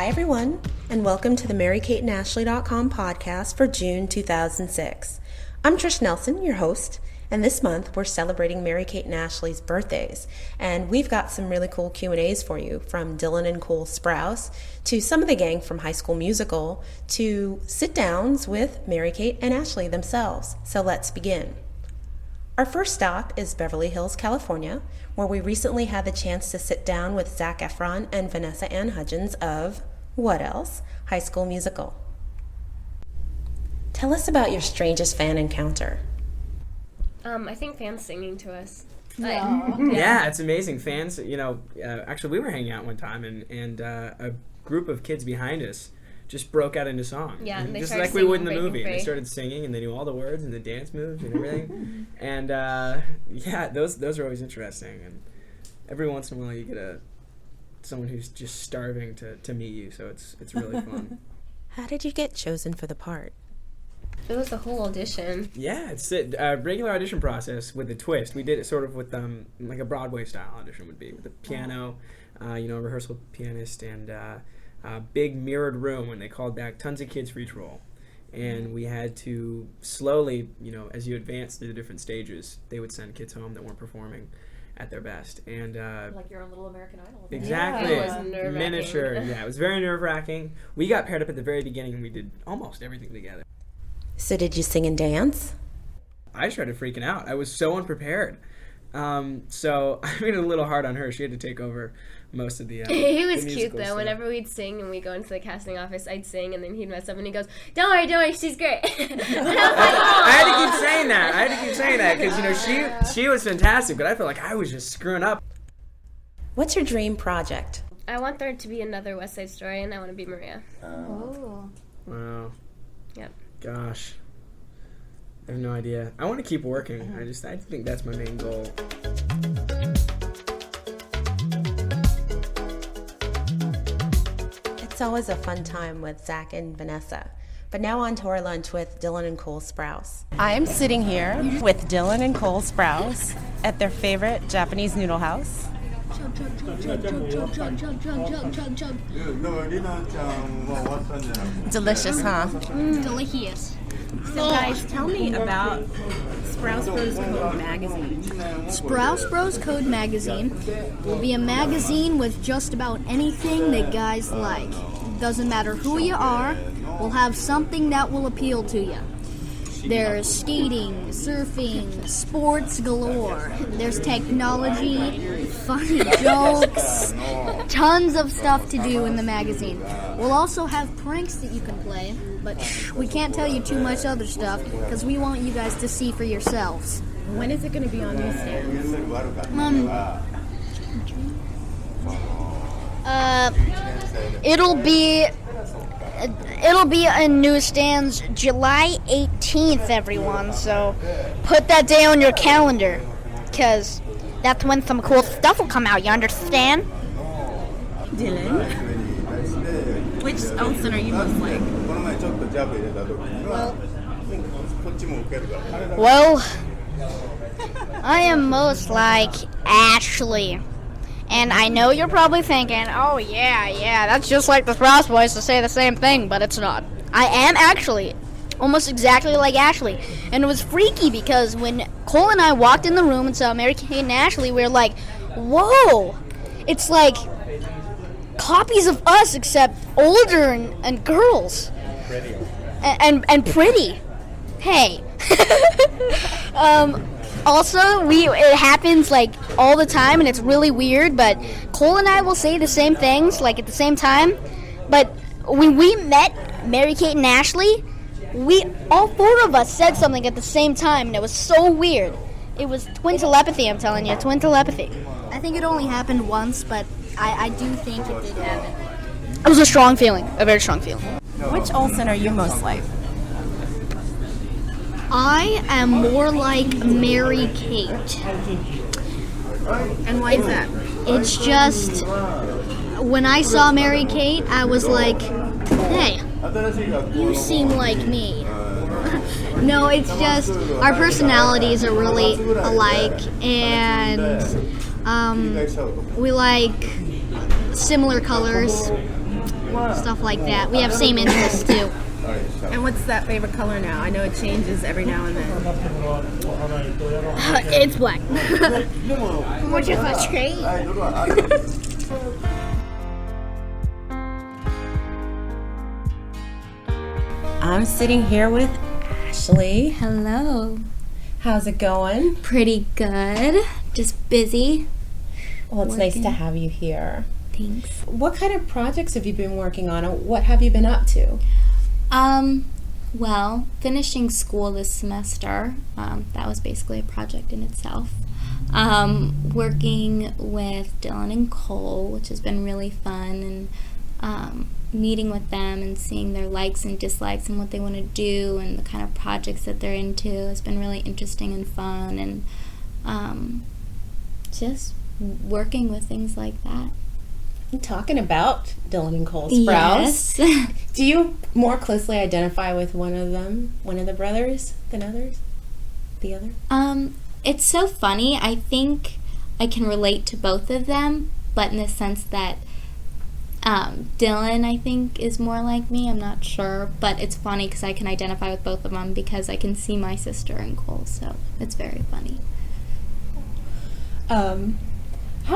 Hi, everyone, and welcome to the MaryKateandAshley.com podcast for June 2006. I'm Trish Nelson, your host, and this month we're celebrating Mary Kate and Ashley's birthdays, and we've got some really cool Q&As for you, from Dylan and Cole Sprouse to some of the gang from High School Musical to sit-downs with Mary Kate and Ashley themselves. So let's begin. Our first stop is Beverly Hills, California, where we recently had the chance to sit down with Zac Efron and Vanessa Hudgens of, what else? High School Musical. Tell us about your strangest fan encounter. I think fans singing to us. Yeah, it's amazing. Fans, actually we were hanging out one time and a group of kids behind us just broke out into song. Yeah, and they just started like we would in the singing movie. Breaking They Free. started singing and they knew all the words and the dance moves and everything. And those are always interesting. And every once in a while you get someone who's just starving to meet you, so it's really fun. How did you get chosen for the part? It was a whole audition. Yeah, it's a regular audition process with a twist. We did it sort of with like a Broadway style audition would be, with a piano, rehearsal pianist, and a big mirrored room when they called back tons of kids for each role. And we had to slowly, as you advance through the different stages, they would send kids home that weren't performing at their best. And like your own little American Idol. Exactly. Yeah. It was nerve-wracking. Miniature. Yeah, it was very nerve-wracking. We got paired up at the very beginning and we did almost everything together. So did you sing and dance? I started freaking out. I was so unprepared. So I made it a little hard on her. She had to take over most of the He was the cute musical though. stuff. Whenever we'd sing and we go into the casting office, I'd sing and then he'd mess up and he goes, "Don't worry, she's great." And I was like, I had to keep saying that because she was fantastic, but I felt like I was just screwing up. What's your dream project? I want there to be another West Side Story, and I want to be Maria. Oh. Wow. Yep. Gosh. I have no idea. I want to keep working. I think that's my main goal. It's always a fun time with Zac and Vanessa. But now on to our lunch with Dylan and Cole Sprouse. I am sitting here with Dylan and Cole Sprouse at their favorite Japanese noodle house. Delicious, huh? Delicious. So guys, tell me about Sprouse Bros Code magazine. Sprouse Bros Code magazine will be a magazine with just about anything that guys like. Doesn't matter who you are, we'll have something that will appeal to you. There's skating, surfing, sports galore. There's technology, funny jokes, tons of stuff to do in the magazine. We'll also have pranks that you can play, but we can't tell you too much other stuff because we want you guys to see for yourselves. When is it going to be on newsstands? It'll be in newsstands July 18th, everyone, so put that day on your calendar, because that's when some cool stuff will come out, you understand? Dylan, which Olsen are you most like? Well, I am most like Ashley. And I know you're probably thinking, oh yeah, that's just like the Sprouse Boys to say the same thing, but it's not. I am actually almost exactly like Ashley. And it was freaky because when Cole and I walked in the room and saw Mary Kate and Ashley, we were like, whoa, it's like copies of us except older and girls. And pretty. Hey. Also, it happens like all the time, and it's really weird, but Cole and I will say the same things, like at the same time, but when we met Mary Kate and Ashley, all four of us said something at the same time, and it was so weird. It was twin telepathy, I'm telling you, twin telepathy. I think it only happened once, but I do think it did happen. It was a strong feeling, a very strong feeling. Which Olsen are you most like? I am more like Mary Kate. And why is that? It's just, when I saw Mary Kate, I was like, hey, you seem like me. No, it's just, our personalities are really alike, and we like similar colors. stuff like that. We have same interests too. And what's that favorite color now? I know it changes every now and then. It's black. Which is a shade. I'm sitting here with Ashley. Hello. How's it going? Pretty good. Just busy. Well, it's nice Working. to have you here. Thanks. What kind of projects have you been working on, and what have you been up to? Well, finishing school this semester, that was basically a project in itself. Working with Dylan and Cole, which has been really fun, and meeting with them and seeing their likes and dislikes and what they want to do and the kind of projects that they're into has been really interesting and fun, and just working with things like that. Talking about Dylan and Cole Sprouse. Yes. Do you more closely identify with one of them, one of the brothers, than others? The other? It's so funny. I think I can relate to both of them, but in the sense that Dylan, I think, is more like me. I'm not sure, but it's funny because I can identify with both of them because I can see my sister in Cole, so it's very funny. How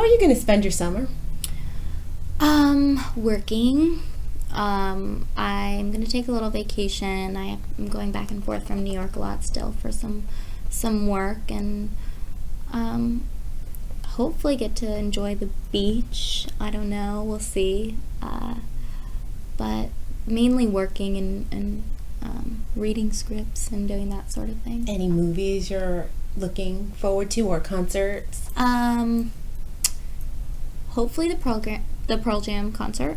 are you going to spend your summer? Working. I'm going to take a little vacation. I'm going back and forth from New York a lot still for some work, and hopefully get to enjoy the beach. I don't know. We'll see. But mainly working and reading scripts and doing that sort of thing. Any movies you're looking forward to, or concerts? Hopefully the Pearl Jam concert.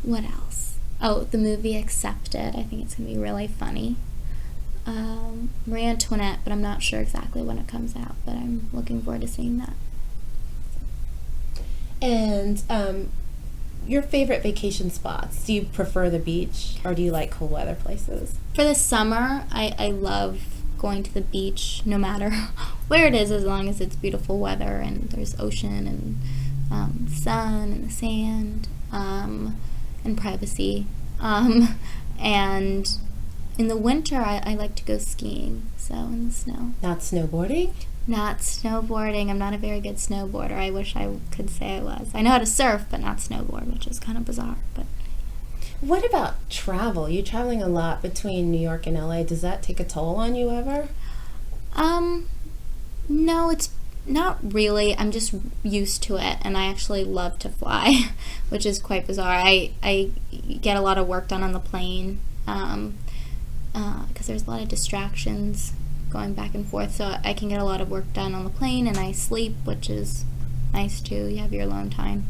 What else? Oh, the movie Accepted. I think it's going to be really funny. Marie Antoinette, but I'm not sure exactly when it comes out, but I'm looking forward to seeing that. And your favorite vacation spots? Do you prefer the beach, or do you like cold weather places? For the summer, I love going to the beach no matter where it is, as long as it's beautiful weather and there's ocean and sun and the sand and privacy. And in the winter, I like to go skiing, so in the snow. Not snowboarding? Not snowboarding. I'm not a very good snowboarder. I wish I could say I was. I know how to surf, but not snowboard, which is kind of bizarre. But what about travel? You're traveling a lot between New York and LA. Does that take a toll on you ever? No, it's not really. I'm just used to it, and I actually love to fly, which is quite bizarre. I get a lot of work done on the plane, because there's a lot of distractions going back and forth, so I can get a lot of work done on the plane, and I sleep, which is nice too. You have your alone time.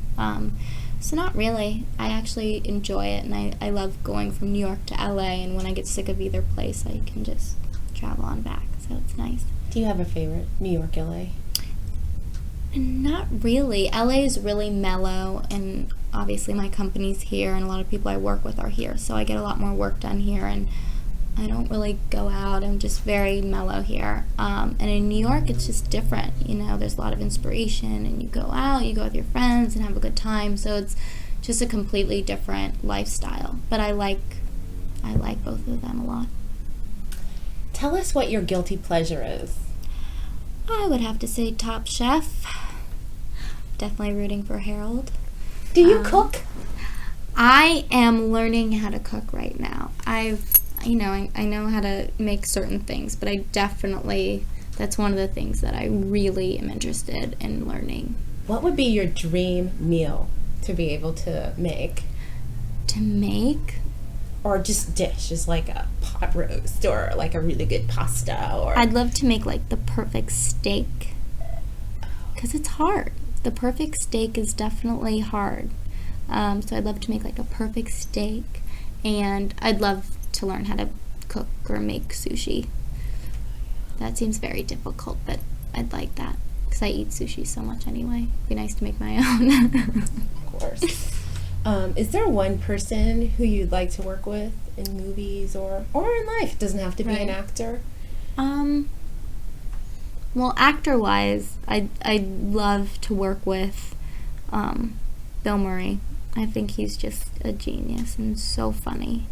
So not really. I actually enjoy it, and I love going from New York to LA, and when I get sick of either place, I can just travel on back, so it's nice. Do you have a favorite? New York, LA? Not really. LA is really mellow, and obviously my company's here, and a lot of people I work with are here, so I get a lot more work done here, and I don't really go out. I'm just very mellow here. And in New York, it's just different. You know, there's a lot of inspiration, and you go out, you go with your friends and have a good time. So it's just a completely different lifestyle. But I like both of them a lot. Tell us what your guilty pleasure is. I would have to say Top Chef. Definitely rooting for Harold. Do you cook? I am learning how to cook right now. I know how to make certain things, but that's one of the things that I really am interested in learning. What would be your dream meal to be able to make? To make? Or just dish, just like a pot roast or like a really good pasta. Or I'd love to make like the perfect steak, because it's hard. The perfect steak is definitely hard. So I'd love to make like a perfect steak, and I'd love to learn how to cook or make sushi. That seems very difficult, but I'd like that because I eat sushi so much anyway. It'd be nice to make my own. Of course. Is there one person who you'd like to work with in movies or in life? It doesn't have to be an actor. Well, actor-wise, I'd love to work with Bill Murray. I think he's just a genius and so funny.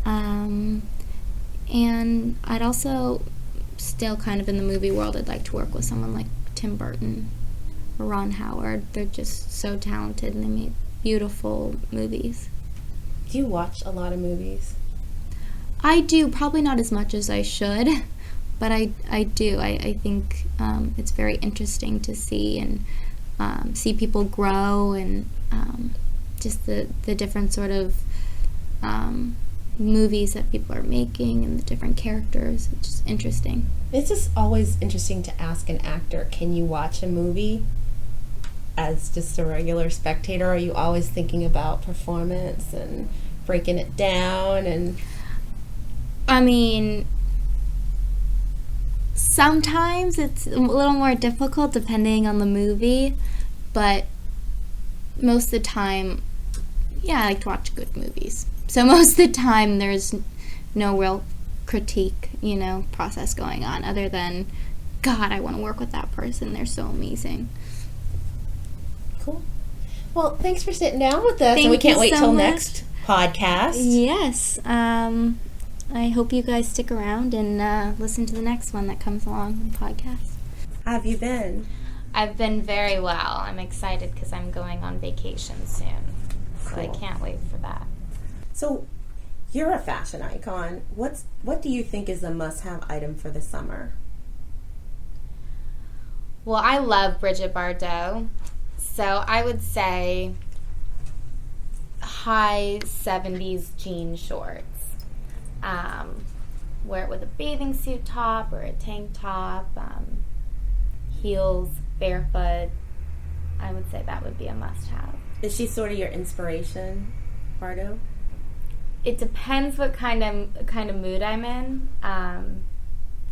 And I'd also, still kind of in the movie world, I'd like to work with someone like Tim Burton or Ron Howard. They're just so talented and they make beautiful movies. Do you watch a lot of movies? I do, probably not as much as I should, but I do. I think it's very interesting to see and see people grow and just the different sort of movies that people are making and the different characters. It's just interesting. It's just always interesting to ask an actor, can you watch a movie as just a regular spectator? Or are you always thinking about performance and breaking it down? And I mean, sometimes it's a little more difficult depending on the movie, but most of the time, yeah, I like to watch good movies. So most of the time there's no real critique, process going on other than, God, I want to work with that person. They're so amazing. Cool. Well, thanks for sitting down with us. Thank and we can't you wait so till much. next podcast. Yes. I hope you guys stick around and listen to the next one that comes along the podcast. How have you been? I've been very well. I'm excited because I'm going on vacation soon. So Cool. I can't wait for that. So, you're a fashion icon. What do you think is a must-have item for the summer? Well, I love Bridget Bardot. So I would say high 70s jean shorts. Wear it with a bathing suit top or a tank top, heels, barefoot. I would say that would be a must-have. Is she sort of your inspiration, Bardot? It depends what kind of mood I'm in.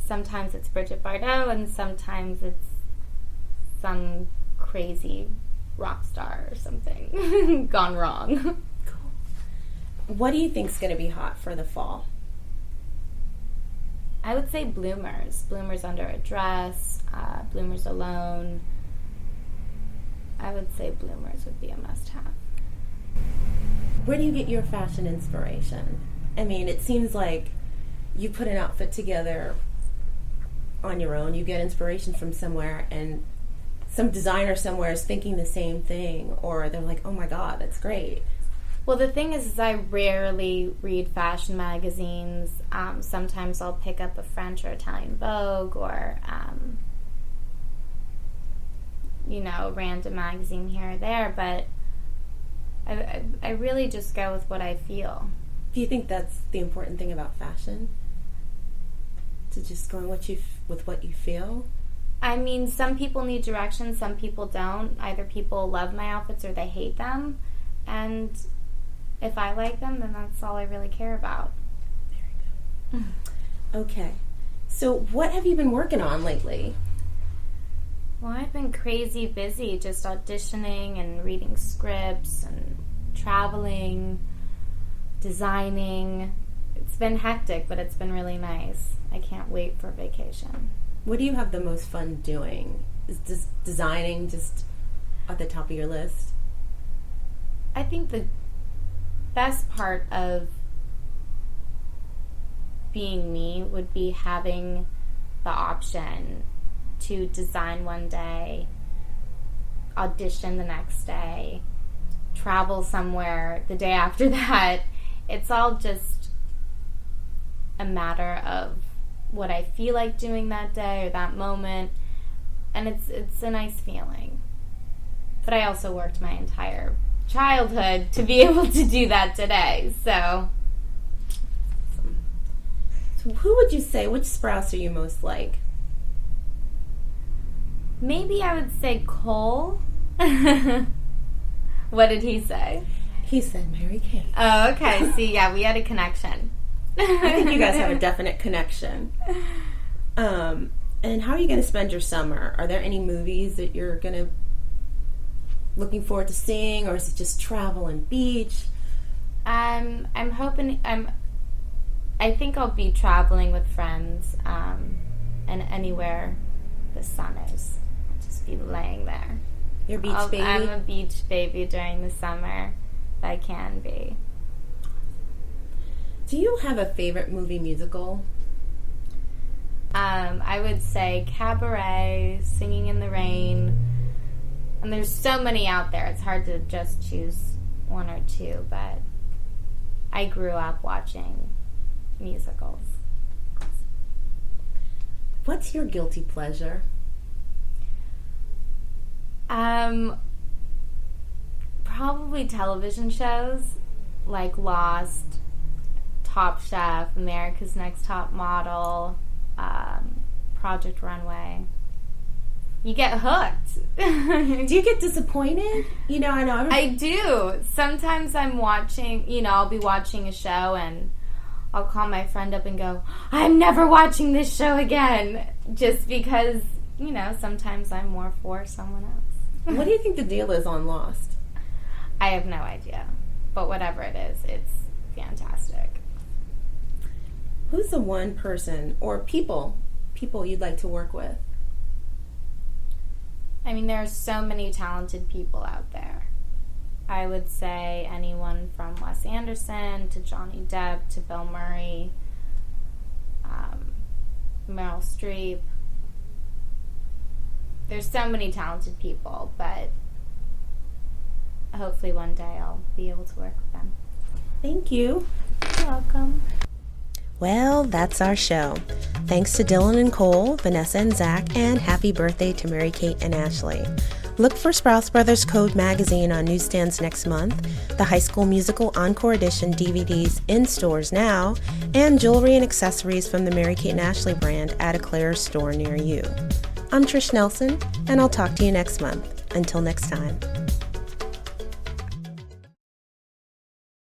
Sometimes it's Bridget Bardot, and sometimes it's some crazy rock star or something gone wrong. Cool. What do you think's going to be hot for the fall? I would say bloomers. Bloomers under a dress, bloomers alone. I would say bloomers would be a must-have. Where do you get your fashion inspiration? I mean, it seems like you put an outfit together on your own. You get inspiration from somewhere, and some designer somewhere is thinking the same thing, or they're like, oh my God, that's great. Well, the thing is I rarely read fashion magazines. Sometimes I'll pick up a French or Italian Vogue or, a random magazine here or there, but I really just go with what I feel. Do you think that's the important thing about fashion? To just go with what you feel? I mean, some people need direction, some people don't. Either people love my outfits or they hate them. And if I like them, then that's all I really care about. Very good. Okay. So what have you been working on lately? Well, I've been crazy busy just auditioning and reading scripts and traveling, designing. It's been hectic, but it's been really nice. I can't wait for vacation. What do you have the most fun doing? Is just designing just at the top of your list? I think the best part of being me would be having the option to design one day, audition the next day, travel somewhere the day after that. It's all just a matter of what I feel like doing that day or that moment, and it's a nice feeling. But I also worked my entire childhood to be able to do that today, so who would you say, which Sprouse are you most like? maybe I would say Cole. What did he say? He said Mary Kate. Oh, okay. See, yeah, we had a connection. I think you guys have a definite connection. And how are you going to spend your summer? Are there any movies that you're looking forward to seeing, or is it just travel and beach? I'm hoping I think I'll be traveling with friends, and anywhere the sun is. I'll just be laying there. You're a beach baby? I'm a beach baby during the summer. I can be. Do you have a favorite movie musical? I would say Cabaret, Singing in the Rain, and there's so many out there. It's hard to just choose one or two, but I grew up watching musicals. What's your guilty pleasure? Probably television shows like Lost, Top Chef, America's Next Top Model, Project Runway. You get hooked. Do you get disappointed? You know, I know. I do. Sometimes I'm watching, I'll be watching a show and I'll call my friend up and go, I'm never watching this show again. Just because, sometimes I'm more for someone else. What do you think the deal is on Lost? I have no idea. But whatever it is, it's fantastic. Who's the one person or people you'd like to work with? I mean, there are so many talented people out there. I would say anyone from Wes Anderson to Johnny Depp to Bill Murray, Meryl Streep. There's so many talented people, but hopefully one day I'll be able to work with them. Thank you. You're welcome. Well, that's our show. Thanks to Dylan and Cole, Vanessa and Zach, and happy birthday to Mary Kate and Ashley. Look for Sprouse Brothers Code magazine on newsstands next month, the High School Musical Encore Edition DVDs in stores now, and jewelry and accessories from the Mary Kate and Ashley brand at a Claire's store near you. I'm Trish Nelson, and I'll talk to you next month. Until next time.